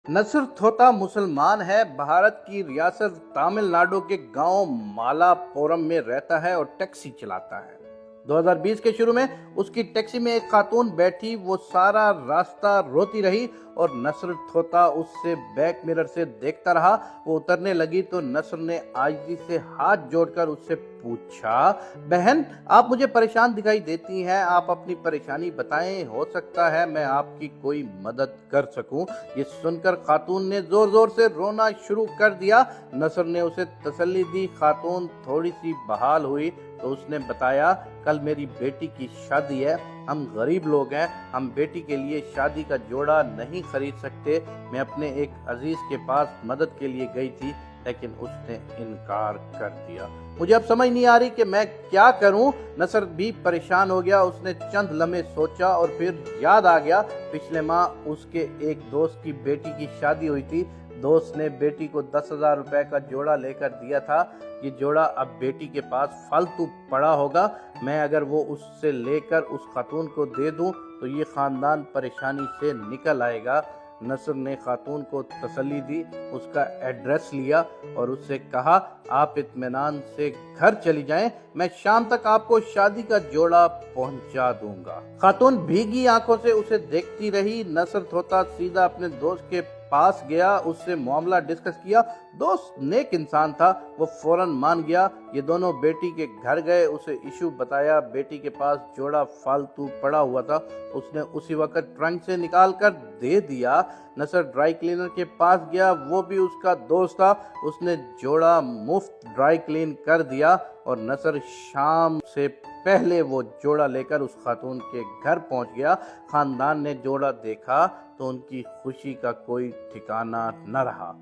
नसर थोता मुसलमान है। भारत की रियासत तमिलनाडु के गांव मालापुरम में रहता है और टैक्सी चलाता है। 2020 के शुरू में उसकी टैक्सी में एक खातून बैठी, वो सारा रास्ता रोती रही और नसर थोता उससे बैक मिरर से देखता रहा। वो उतरने लगी तो नसर ने आजिज़ी से हाथ जोड़कर उससे पूछा, बहन आप मुझे परेशान दिखाई देती हैं, आप अपनी परेशानी बताएं, हो सकता है मैं आपकी कोई मदद कर सकूं। ये सुनकर खातून ने जोर जोर से रोना शुरू कर दिया। नसर ने उसे तसल्ली दी। खातून थोड़ी सी बहाल हुई तो उसने बताया, कल मेरी बेटी की शादी है, हम गरीब लोग हैं, हम बेटी के लिए शादी का जोड़ा नहीं खरीद सकते। मैं अपने एक अजीज के पास मदद के लिए गई थी, लेकिन उसने इनकार कर दिया। मुझे अब समझ नहीं आ रही कि मैं क्या करूं। नसर भी परेशान हो गया। उसने चंद लम्हे सोचा और फिर याद आ गया, पिछले माह उसके एक दोस्त की बेटी की शादी हुई थी। दोस्त ने बेटी को 10,000 रुपए का जोड़ा लेकर दिया था। ये जोड़ा अब बेटी के पास फालतू पड़ा होगा। मैं अगर वो उससे लेकर उस खातून को दे दूं तो ये खानदान परेशानी से निकल आएगा। नसर ने खातून को तसल्ली दी, उसका एड्रेस लिया और उससे कहा, आप इत्मीनान से घर चली जाएं, मैं शाम तक आपको शादी का जोड़ा पहुंचा दूंगा। खातून भीगी आंखों से उसे देखती रही। नसर थोता सीधा अपने दोस्त के पास गया, उससे मामला डिस्कस किया। दोस्त नेक इंसान था, वो फौरन मान गया। ये दोनों बेटी के घर गए, उसे इशू बताया। बेटी के पास जोड़ा फालतू पड़ा हुआ था, उसने उसी वक्त ट्रंक से निकाल कर दे दिया। नसर ड्राई क्लीनर के पास गया, वो भी उसका दोस्त था। उसने जोड़ा मुफ्त ड्राई क्लीन कर दिया और नसर शाम से पहले वो जोड़ा लेकर उस खातून के घर पहुंच गया। खानदान ने जोड़ा देखा तो उनकी खुशी का कोई ठिकाना न रहा।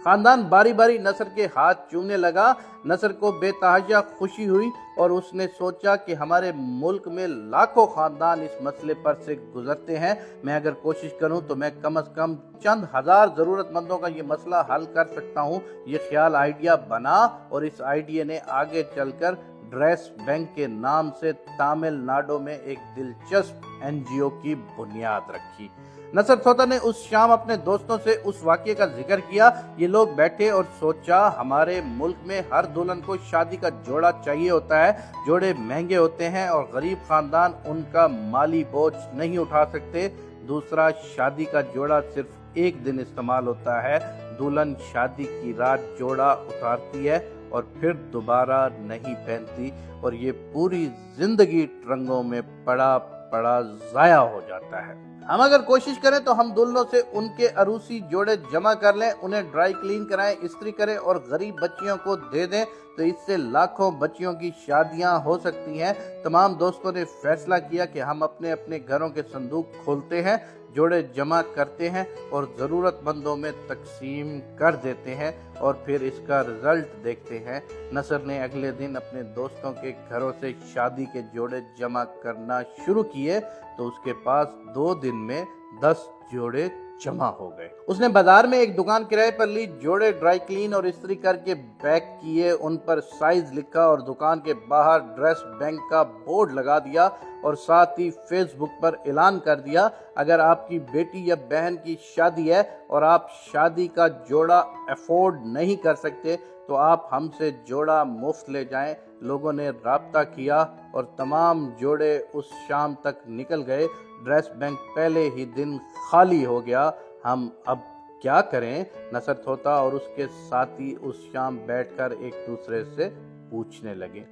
खानदान बारी बारी नसर के हाथ चूमने लगा। नसर को बेतहाशा खुशी हुई और उसने सोचा कि हमारे मुल्क में लाखों खानदान इस मसले पर से गुजरते हैं। मैं अगर कोशिश करूं तो मैं कम से कम चंद हजार जरूरतमंदों का ये मसला हल कर सकता हूं। ये ख्याल आइडिया बना और इस आइडिया ने आगे चलकर ड्रेस बैंक के नाम से तमिलनाडु में एक दिलचस्प एनजीओ की बुनियाद रखी। नसर थोता ने उस शाम अपने दोस्तों से उस वाक़ये का जिक्र किया। ये लोग बैठे और सोचा, हमारे मुल्क में हर दुल्हन को शादी का जोड़ा चाहिए होता है। जोड़े महंगे होते हैं और गरीब खानदान उनका माली बोझ नहीं उठा सकते। दूसरा, शादी का जोड़ा सिर्फ एक दिन इस्तेमाल होता है। दुल्हन शादी की रात जोड़ा उतारती है और फिर दोबारा नहीं पहनती और ये पूरी जिंदगी ट्रंगों में पड़ा पड़ा ज़ाया हो जाता है। हम अगर कोशिश करें तो हम दुल्हनों से उनके अरूसी जोड़े जमा कर लें, उन्हें ड्राई क्लीन कराएं, इस्त्री करें और गरीब बच्चियों को दे दें तो इससे लाखों बच्चियों की शादियां हो सकती हैं। तमाम दोस्तों ने फैसला किया कि हम अपने अपने घरों के संदूक खोलते हैं, जोड़े जमा करते हैं और ज़रूरतमंदों में तकसीम कर देते हैं और फिर इसका रिजल्ट देखते हैं। नसर ने अगले दिन अपने दोस्तों के घरों से शादी के जोड़े जमा करना शुरू किए तो उसके पास 2 दिन में 10 जोड़े जमा हो गए। उसने बाजार में एक दुकान किराए पर ली, जोड़े ड्राई क्लीन और इस्त्री करके पैक किए, उन पर साइज लिखा और दुकान के बाहर ड्रेस बैंक का बोर्ड लगा दिया और साथ ही फेसबुक पर ऐलान कर दिया, अगर आपकी बेटी या बहन की शादी है और आप शादी का जोड़ा अफोर्ड नहीं कर सकते तो आप हमसे जोड़ा मुफ्त ले जाएं। लोगों ने राब्ता किया और तमाम जोड़े उस शाम तक निकल गए। ड्रेस बैंक पहले ही दिन खाली हो गया। हम अब क्या करें? नसर थोता और उसके साथी उस शाम बैठकर एक दूसरे से पूछने लगे।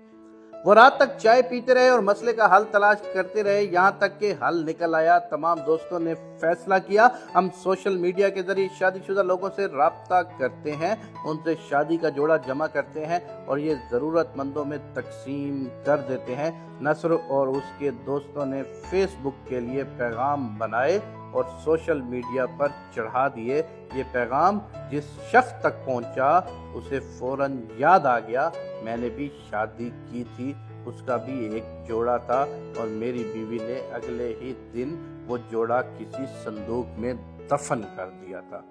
वो रात तक चाय पीते रहे और मसले का हल तलाश करते रहे, यहाँ तक कि हल निकल आया। तमाम दोस्तों ने फैसला किया, हम सोशल मीडिया के जरिए शादीशुदा लोगों से राब्ता करते हैं, उनसे शादी का जोड़ा जमा करते हैं और ये ज़रूरतमंदों में तकसीम कर देते हैं। नसर और उसके दोस्तों ने फेसबुक के लिए पैगाम बनाए और सोशल मीडिया पर चढ़ा दिए। ये पैगाम जिस शख्स तक पहुंचा उसे फौरन याद आ गया, मैंने भी शादी की थी, उसका भी एक जोड़ा था और मेरी बीवी ने अगले ही दिन वो जोड़ा किसी संदूक में दफन कर दिया था।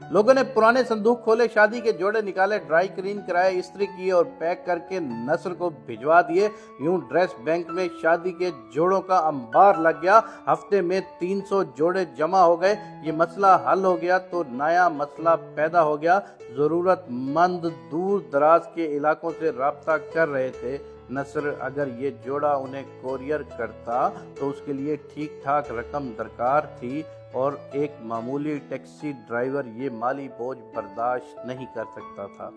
लोगों ने पुराने संदूक खोले, शादी के जोड़े निकाले, ड्राई क्लीन कराए, इस्त्री किए और पैक करके नसर को भिजवा दिए। यूं ड्रेस बैंक में शादी के जोड़ों का अंबार लग गया। हफ्ते में 300 जोड़े जमा हो गए। ये मसला हल हो गया तो नया मसला पैदा हो गया। जरूरतमंद दूर दराज के इलाकों से राब्ता कर रहे थे। नसर अगर ये जोड़ा उन्हें कोरियर करता तो उसके लिए ठीक ठाक रकम दरकार थी और एक मामूली टैक्सी ड्राइवर ये माली बोझ बर्दाश्त नहीं कर सकता था।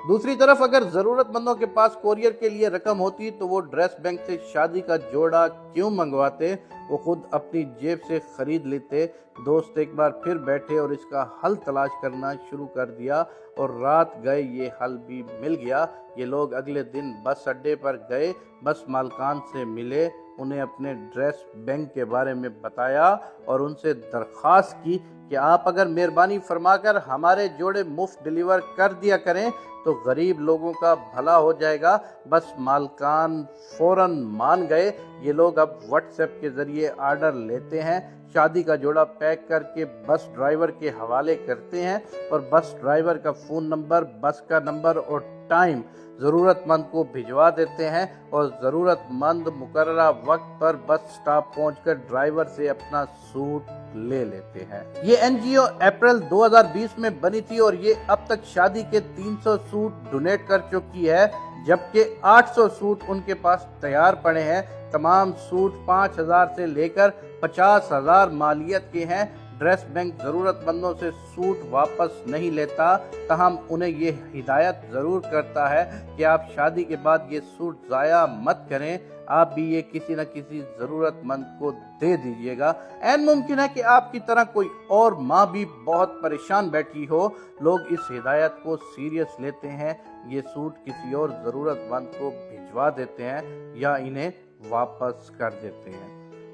दूसरी तरफ अगर जरूरतमंदों के पास कोरियर के लिए रकम होती तो वो ड्रेस बैंक से शादी का जोड़ा क्यों मंगवाते, वो खुद अपनी जेब से खरीद लेते। दोस्त एक बार फिर बैठे और इसका हल तलाश करना शुरू कर दिया और रात गए ये हल भी मिल गया। ये लोग अगले दिन बस अड्डे पर गए, बस मालकान से मिले, उन्हें अपने ड्रेस बैंक के बारे में बताया और उनसे दरख्वास्त की कि आप अगर मेहरबानी फरमाकर हमारे जोड़े मुफ्त डिलीवर कर दिया करें तो गरीब लोगों का भला हो जाएगा। बस मालकान फौरन मान गए। ये लोग अब व्हाट्सएप के जरिए आर्डर लेते हैं, शादी का जोड़ा पैक करके बस ड्राइवर के हवाले करते हैं और बस ड्राइवर का फ़ोन नंबर, बस का नंबर और टाइम ज़रूरतमंद को भिजवा देते हैं और ज़रूरतमंद मुकर्ररा वक्त पर बस स्टॉप पहुंचकर ड्राइवर से अपना सूट ले लेते हैं। ये एनजीओ अप्रैल 2020 में बनी थी और ये अब तक शादी के 300 सूट डोनेट कर चुकी है, जबकि 800 सूट उनके पास तैयार पड़े हैं। तमाम सूट 5,000 से लेकर 50,000 मालियत के हैं। ड्रेस बैंक ज़रूरतमंदों से सूट वापस नहीं लेता, तहम उन्हें ये हिदायत ज़रूर करता है कि आप शादी के बाद ये सूट ज़ाया मत करें, आप भी ये किसी न किसी ज़रूरतमंद को दे दीजिएगा। ऐन मुमकिन है कि आपकी तरह कोई और माँ भी बहुत परेशान बैठी हो। लोग इस हिदायत को सीरियस लेते हैं, ये सूट किसी और ज़रूरतमंद को भिजवा देते हैं या इन्हें वापस कर देते हैं।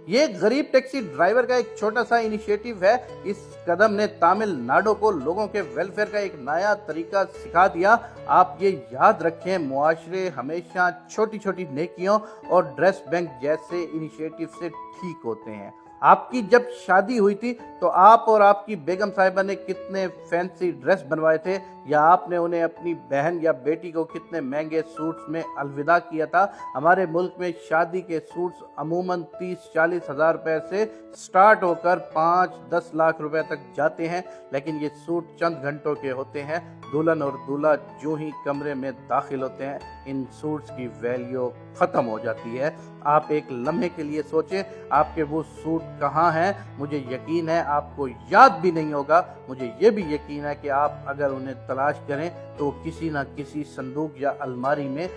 ये गरीब टैक्सी ड्राइवर का एक छोटा सा इनिशिएटिव है। इस कदम ने तमिलनाडु को लोगों के वेलफेयर का एक नया तरीका सिखा दिया। आप ये याद रखें, मुआशरे हमेशा छोटी छोटी नेकियों और ड्रेस बैंक जैसे इनिशिएटिव से ठीक होते हैं। आपकी जब शादी हुई थी तो आप और आपकी बेगम साहिबा ने कितने फैंसी ड्रेस बनवाए थे, या आपने उन्हें अपनी बहन या बेटी को कितने महंगे सूट्स में अलविदा किया था। हमारे मुल्क में शादी के सूट्स अमूमन 30-40 हज़ार रुपए से स्टार्ट होकर 5-10 लाख रुपए तक जाते हैं, लेकिन ये सूट चंद घंटों के होते हैं। दुल्हन और दूल्हा जो ही कमरे में दाखिल होते हैं, इन सूट्स की वैल्यू ख़त्म हो जाती है। आप एक लम्हे के लिए सोचें, आपके वो सूट कहाँ हैं। मुझे यकीन है आपको याद भी नहीं होगा। मुझे ये भी यकीन है कि आप अगर उन्हें तलाश करें तो किसी न किसी संदूक या अलमारी में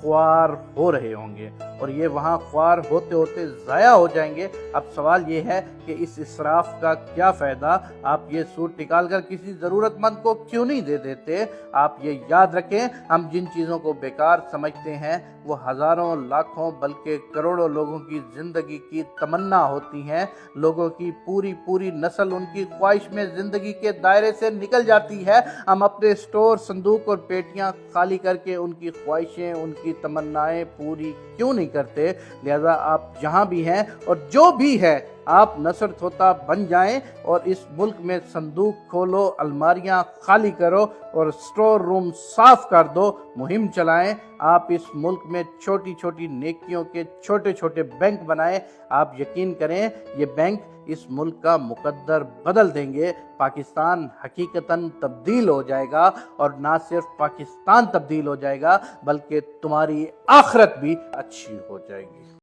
ख्वार हो रहे होंगे और ये वहाँ ख्वार होते होते ज़ाया हो जाएंगे। अब सवाल ये है कि इस इसराफ का क्या फ़ायदा। आप ये सूट निकाल कर किसी ज़रूरतमंद को क्यों नहीं दे देते। आप ये याद रखें, हम जिन चीज़ों को बेकार समझते हैं वो हज़ारों लाखों बल्कि करोड़ों लोगों की ज़िंदगी की तमन्ना होती हैं। लोगों की पूरी पूरी नस्ल उनकी ख्वाहिश में ज़िंदगी के दायरे से निकल जाती है। हम अपने स्टोर, संदूक और पेटियां खाली करके उनकी ख्वाहिशें, उनकी तमन्नाएं पूरी क्यों नहीं करते। लिहाजा आप जहां भी हैं और जो भी है, आप नसर तोता बन जाएं और इस मुल्क में संदूक खोलो, अलमारियां खाली करो और स्टोर रूम साफ कर दो। मुहिम चलाएं। आप इस मुल्क में छोटी छोटी नेकियों के छोटे छोटे बैंक बनाएं। आप यकीन करें, ये बैंक इस मुल्क का मुकद्दर बदल देंगे। पाकिस्तान हकीकतन तब्दील हो जाएगा और ना सिर्फ पाकिस्तान तब्दील हो जाएगा बल्कि तुम्हारी आखिरत भी अच्छी हो जाएगी।